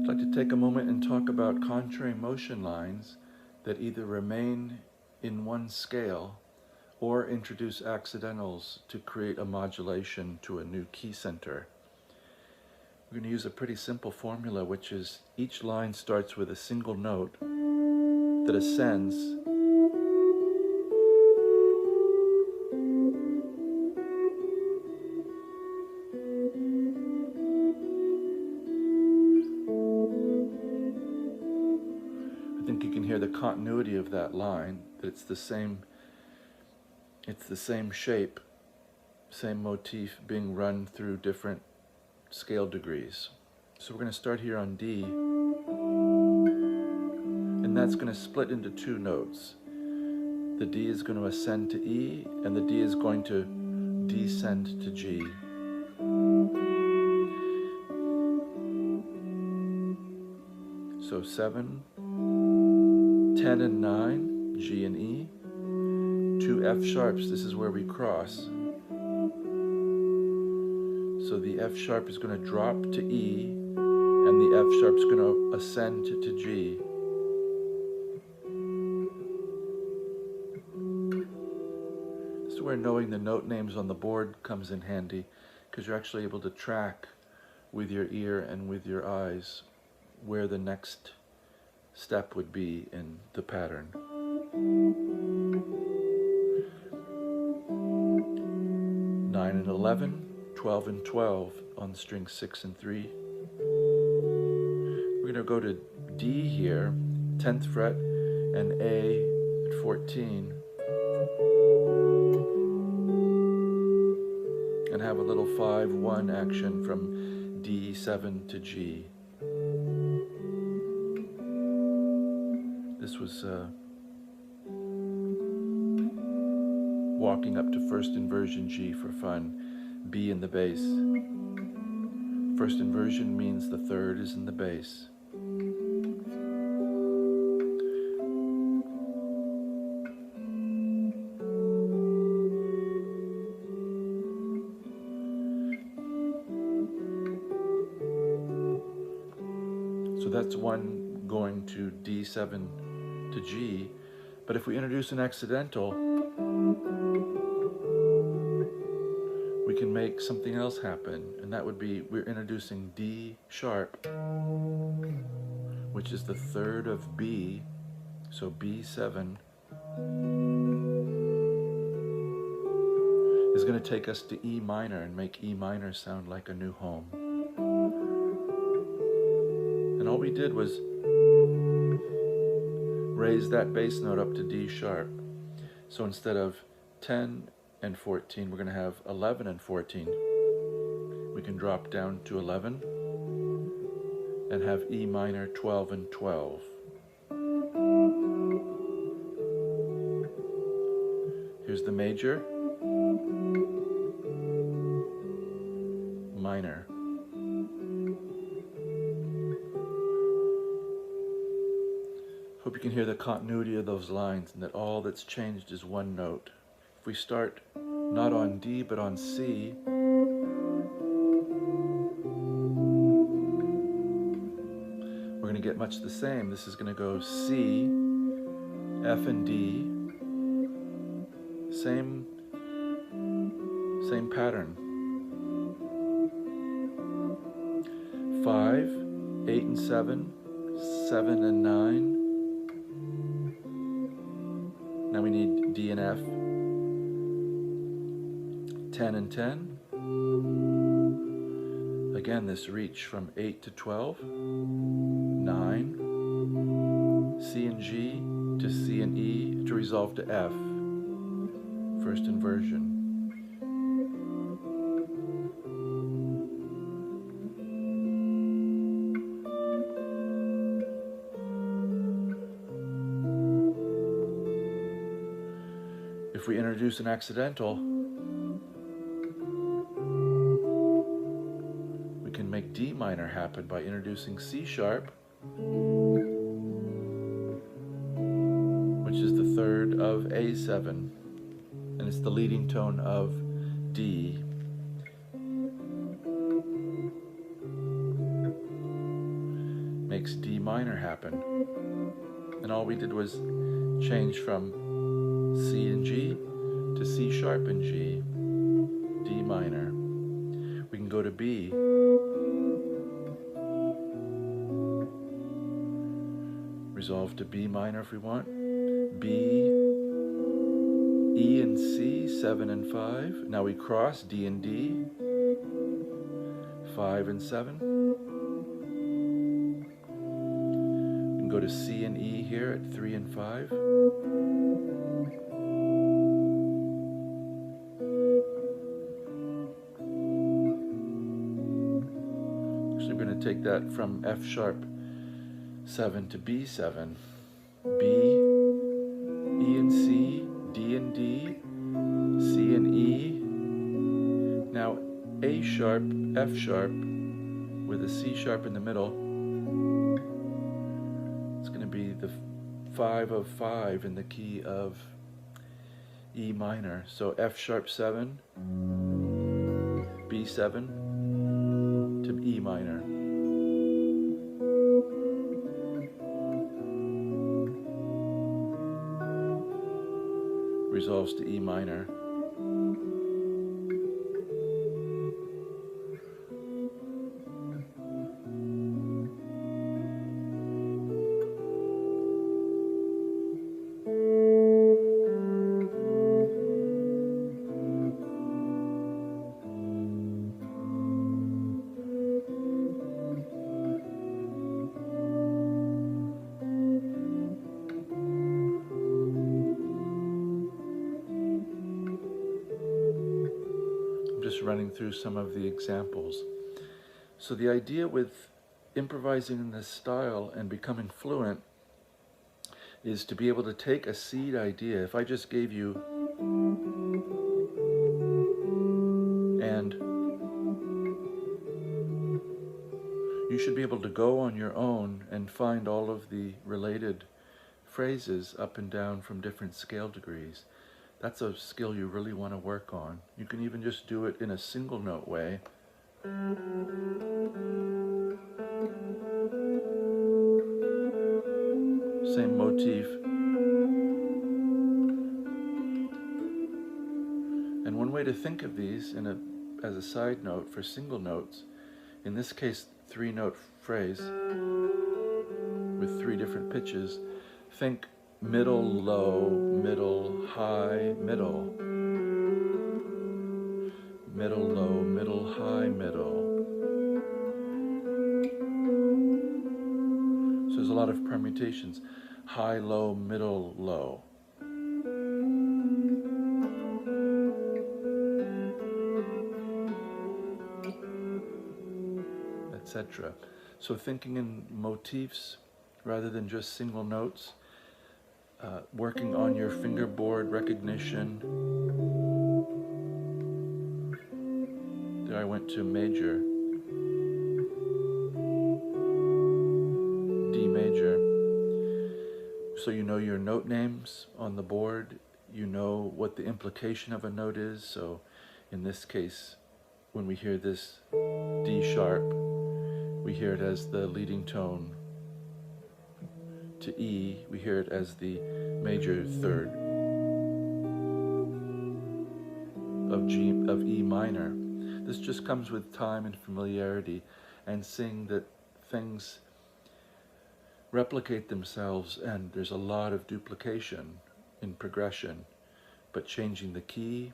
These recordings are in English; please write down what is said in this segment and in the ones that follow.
I'd like to take a moment and talk about contrary motion lines that either remain in one scale or introduce accidentals to create a modulation to a new key center. We're going to use a pretty simple formula, which is each line starts with a single note that ascends I think you can hear the continuity of that line, that it's the same shape, same motif being run through different scale degrees. So we're going to start here on D, and that's going to split into two notes. The D is going to ascend to E, and the D is going to descend to G. So 7, 10 and 9, G and E, 2 F sharps, this is where we cross. So the F sharp is going to drop to E, and the F sharp is going to ascend to G. This is where knowing the note names on the board comes in handy, because you're actually able to track with your ear and with your eyes where the next step would be in the pattern. 9 and 11, 12 and 12 on string 6 and 3. We're going to go to D here, 10th fret, and A at 14, and have a little 5-1 action from D7 to G. This was walking up to first inversion G for fun, B in the bass. First inversion means the third is in the bass. So that's one going to D7 to G, but if we introduce an accidental, we can make something else happen, and that would be we're introducing D sharp, which is the third of B, so B7 is going to take us to E minor and make E minor sound like a new home. And all we did was raise that bass note up to D sharp. So instead of 10 and 14, we're going to have 11 and 14. We can drop down to 11 and have E minor 12 and 12. Here's the major, minor. Hope you can hear the continuity of those lines and that all that's changed is one note. If we start not on D but on C, we're going to get much the same. This is going to go C, F and D, same pattern. 5, 8 and 7, 7 and 9. Now we need D and F, 10 and 10. Again, this reach from 8 to 12, 9, C and G to C and E to resolve to F, first inversion. If we introduce an accidental, we can make D minor happen by introducing C sharp, which is the third of A7, and it's the leading tone of D. makes D minor happen. And all we did was change from C and G to C sharp and G, D minor. We can go to B. Resolve to B minor if we want. B, E and C, 7 and 5. Now we cross D and D, 5 and 7. We can go to C and E here at 3 and 5. So we're going to take that from F sharp 7 to B7. B, E and C, D and D, C and E. Now A sharp, F sharp, with a C sharp in the middle. It's going to be the 5 of 5 in the key of E minor. So F sharp 7, B7 to E minor. Resolves to E minor. Just running through some of the examples. So the idea with improvising in this style and becoming fluent is to be able to take a seed idea. If I just gave you and, you should be able to go on your own and find all of the related phrases up and down from different scale degrees. That's a skill you really want to work on. You can even just do it in a single note way. Same motif. And one way to think of these as a side note for single notes, in this case 3-note phrase with 3 different pitches, think middle, low, middle, high, middle. Middle, low, middle, high, middle. So there's a lot of permutations. High, low, middle, low. Etc. So thinking in motifs rather than just single notes. Working on your fingerboard recognition. There I went to major, D major. So you know your note names on the board, you know what the implication of a note is. So in this case, when we hear this D sharp, we hear it as the leading tone. To E, we hear it as the major third of E minor. This just comes with time and familiarity and seeing that things replicate themselves and there's a lot of duplication in progression, but changing the key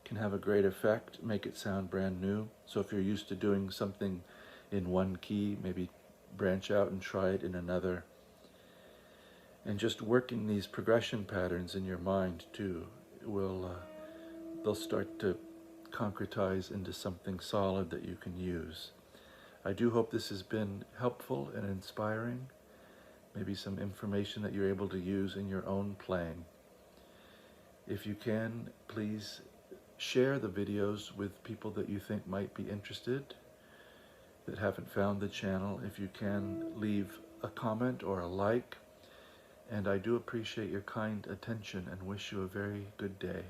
can have a great effect, make it sound brand new. So if you're used to doing something in one key, maybe branch out and try it in another. And just working these progression patterns in your mind too they'll start to concretize into something solid that you can use. I do hope this has been helpful and inspiring, maybe some information that you're able to use in your own playing. If you can, please share the videos with people that you think might be interested, that haven't found the channel. If you can, leave a comment or a like. And I do appreciate your kind attention and wish you a very good day.